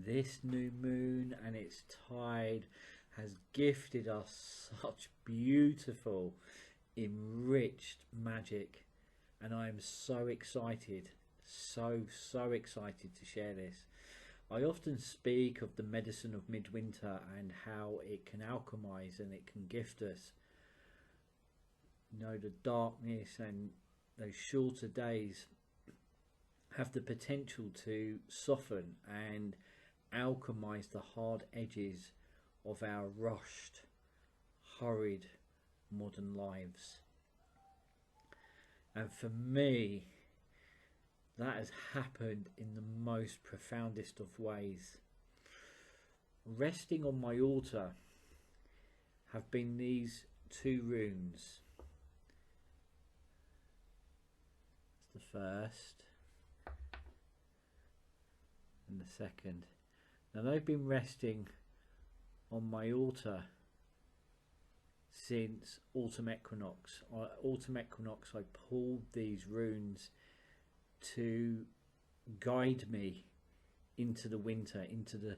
this new moon and its tide has gifted us such beautiful, enriched magic, and I am so excited, so excited to share this. I often speak of the medicine of midwinter and how it can alchemize and it can gift us, you know, the darkness, and those shorter days have the potential to soften and alchemize the hard edges of our rushed, hurried modern lives. And for me, that has happened in the most profoundest of ways. Resting on my altar have been these two runes. That's the first and the second. Now they've been resting on my altar since autumn equinox. Autumn equinox, I pulled these runes to guide me into the winter, into the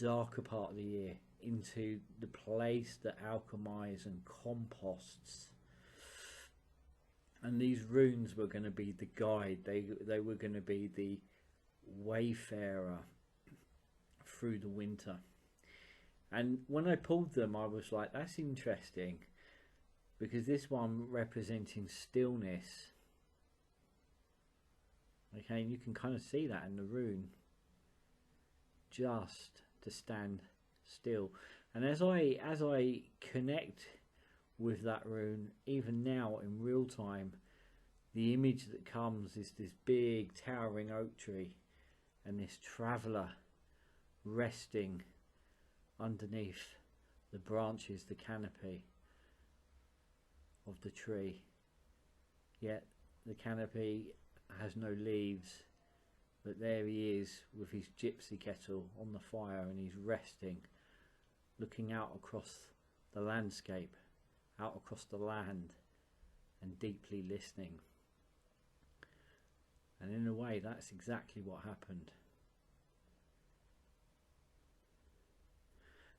darker part of the year, into the place that alchemizes and composts. And these runes were going to be the guide. They were going to be the wayfarer through the winter. And when I pulled them, I was like, that's interesting, because this one representing stillness. Okay, and you can kind of see that in the rune, just to stand still. And as I connect with that rune, even now in real time, the image that comes is this big towering oak tree and this traveller resting underneath the branches, the canopy of the tree. Yet the canopy has no leaves, but there he is with his gypsy kettle on the fire, and he's resting, looking out across the landscape, out across the land, and deeply listening. And in a way, that's exactly what happened.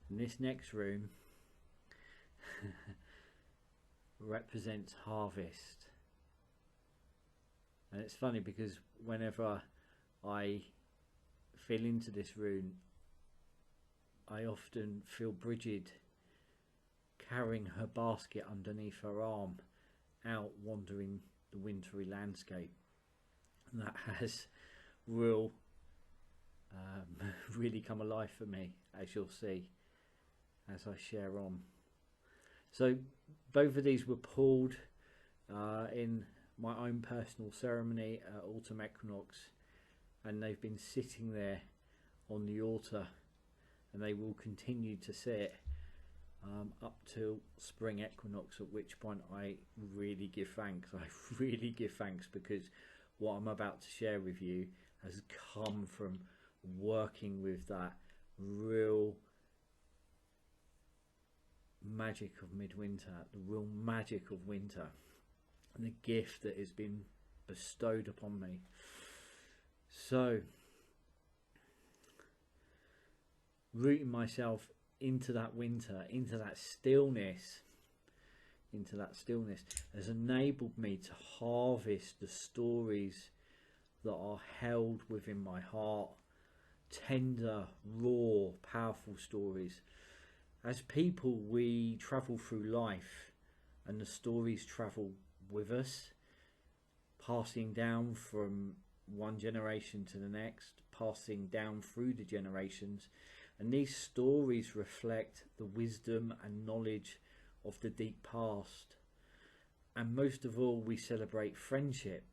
And this next room represents harvest. And it's funny because whenever I feel into this rune, I often feel Bridget carrying her basket underneath her arm, out wandering the wintry landscape. And that has really come alive for me, as you'll see as I share on. So both of these were pulled in my own personal ceremony at autumn equinox, and they've been sitting there on the altar, and they will continue to sit up till spring equinox, at which point I really give thanks. I really give thanks, because what I'm about to share with you has come from working with that real magic of midwinter, the real magic of winter, and the gift that has been bestowed upon me. So, rooting myself into that winter, into that stillness, has enabled me to harvest the stories that are held within my heart. Tender, raw, powerful stories. As people, we travel through life, and the stories travel with us, passing down from one generation to the next, passing down through the generations. And these stories reflect the wisdom and knowledge of the deep past. And most of all, we celebrate friendship,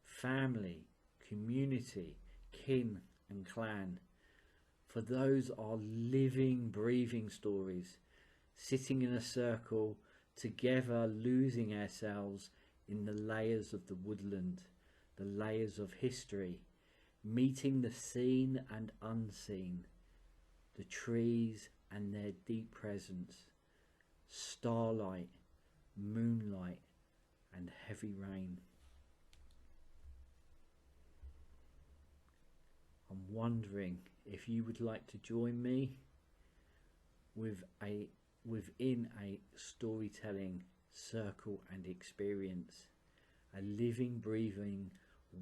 family, community, kin and clan. For those are living, breathing stories, sitting in a circle together, losing ourselves in the layers of the woodland, the layers of history, meeting the seen and unseen, the trees and their deep presence, starlight, moonlight and heavy rain. I'm wondering if you would like to join me within a storytelling circle and experience, a living, breathing,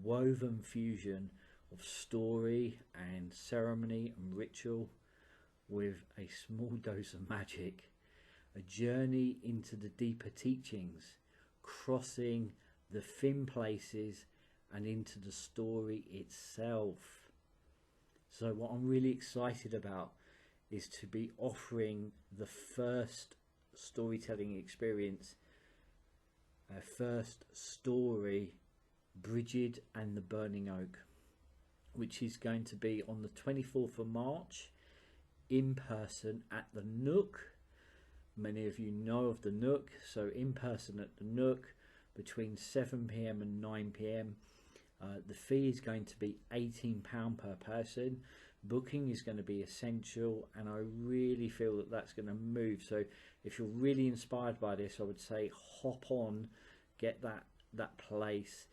woven fusion of story and ceremony and ritual with a small dose of magic, a journey into the deeper teachings, crossing the thin places and into the story itself. So what I'm really excited about is to be offering the first storytelling experience, first story, Bridget and the Burning Oak, which is going to be on the 24th of March in person at the Nook. Many of you know of the Nook, so in person at the Nook between 7 p.m. and 9 p.m. The fee is going to be £18 per person. Booking is going to be essential, and I really feel that that's going to move. So if you're really inspired by this, I would say hop on, get that place.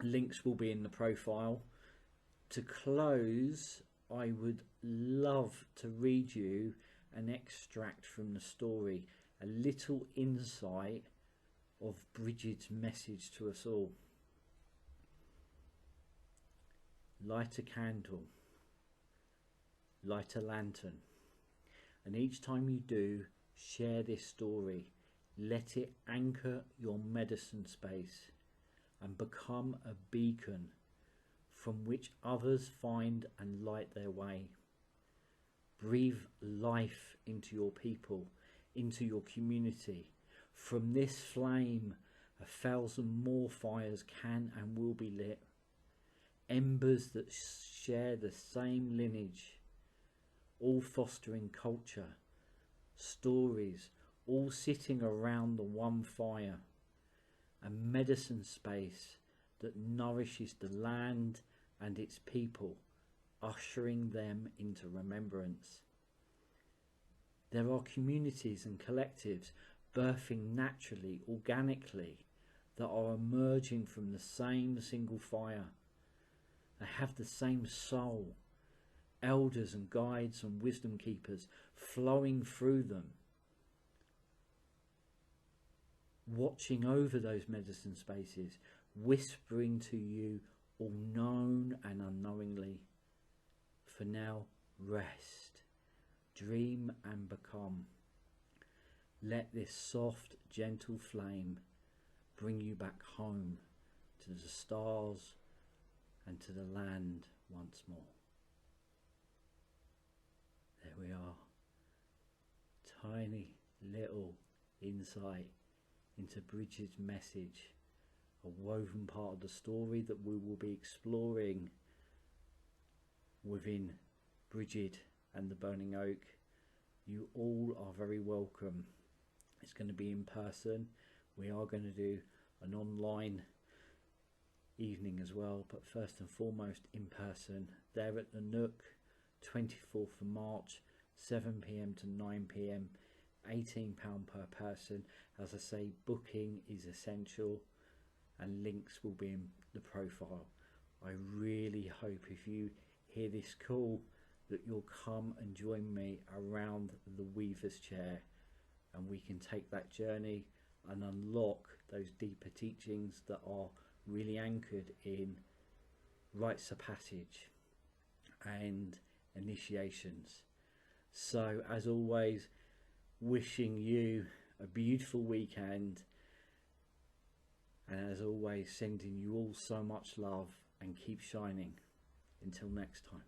Links will be in the profile. To close, I would love to read you an extract from the story, a little insight of Bridget's message to us all. Light a candle, light a lantern, and each time you do, share this story. Let it anchor your medicine space and become a beacon from which others find and light their way. Breathe life into your people, into your community. From this flame, 1,000 more fires can and will be lit. Embers that share the same lineage, all fostering culture, stories, all sitting around the one fire. A medicine space that nourishes the land and its people, ushering them into remembrance. There are communities and collectives birthing naturally, organically, that are emerging from the same single fire. They have the same soul, elders and guides and wisdom keepers flowing through them, watching over those medicine spaces, whispering to you all known and unknowingly. For now, rest, dream and become. Let this soft, gentle flame bring you back home to the stars and to the land once more. There we are. Tiny little insight into Bridget's message, a woven part of the story that we will be exploring within Bridget and the Burning Oak. You all are very welcome. It's going to be in person. We are going to do an online evening as well, but first and foremost in person there at the Nook, 24th of March, 7 p.m. to 9 p.m, £18 per person. As I say, booking is essential and links will be in the profile. I really hope if you hear this call that you'll come and join me around the Weaver's Chair, and we can take that journey and unlock those deeper teachings that are really anchored in rites of passage and initiations. So as always, wishing you a beautiful weekend, and as always, sending you all so much love, and keep shining. Until next time.